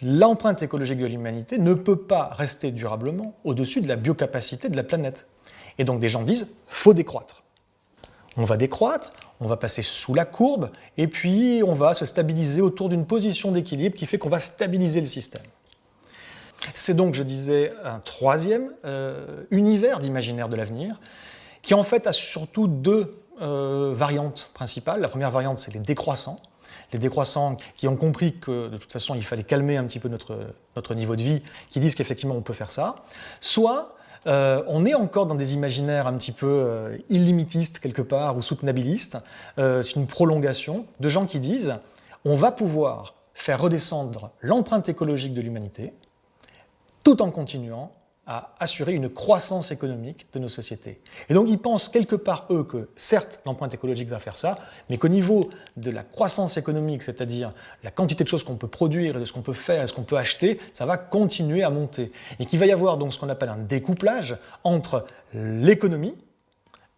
L'empreinte écologique de l'humanité ne peut pas rester durablement au-dessus de la biocapacité de la planète. Et donc des gens disent « faut décroître ». On va décroître, on va passer sous la courbe, et puis on va se stabiliser autour d'une position d'équilibre qui fait qu'on va stabiliser le système. C'est donc, je disais, un troisième univers d'imaginaire de l'avenir, qui en fait a surtout deux variantes principales. La première variante, c'est les décroissants. Les décroissants qui ont compris que de toute façon il fallait calmer un petit peu notre niveau de vie, qui disent qu'effectivement on peut faire ça. Soit on est encore dans des imaginaires un petit peu illimitistes quelque part ou soutenabilistes. C'est une prolongation de gens qui disent on va pouvoir faire redescendre l'empreinte écologique de l'humanité tout en continuant à assurer une croissance économique de nos sociétés. Et donc ils pensent quelque part, eux, que certes l'empreinte écologique va faire ça, mais qu'au niveau de la croissance économique, c'est-à-dire la quantité de choses qu'on peut produire et de ce qu'on peut faire et ce qu'on peut acheter, ça va continuer à monter. Et qu'il va y avoir donc ce qu'on appelle un découplage entre l'économie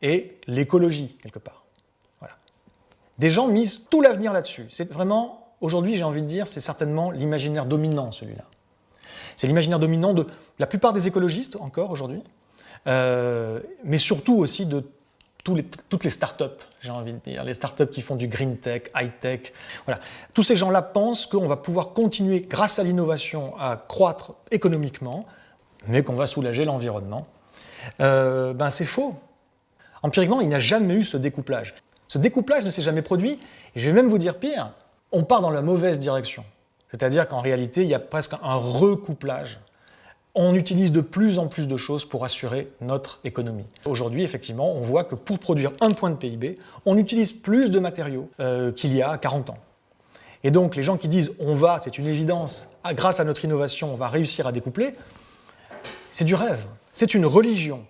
et l'écologie, quelque part. Voilà. Des gens misent tout l'avenir là-dessus. C'est vraiment, aujourd'hui j'ai envie de dire, c'est certainement l'imaginaire dominant, celui-là. C'est l'imaginaire dominant de la plupart des écologistes, encore aujourd'hui, mais surtout aussi de toutes les startups, j'ai envie de dire, les startups qui font du green tech, high tech. Voilà. Tous ces gens-là pensent qu'on va pouvoir continuer, grâce à l'innovation, à croître économiquement, mais qu'on va soulager l'environnement. C'est faux. Empiriquement, il n'y a jamais eu ce découplage. Ce découplage ne s'est jamais produit, et je vais même vous dire pire, on part dans la mauvaise direction. C'est-à-dire qu'en réalité, il y a presque un recouplage. On utilise de plus en plus de choses pour assurer notre économie. Aujourd'hui, effectivement, on voit que pour produire un point de PIB, on utilise plus de matériaux qu'il y a 40 ans. Et donc, les gens qui disent « on va, c'est une évidence, grâce à notre innovation, on va réussir à découpler », c'est du rêve, c'est une religion.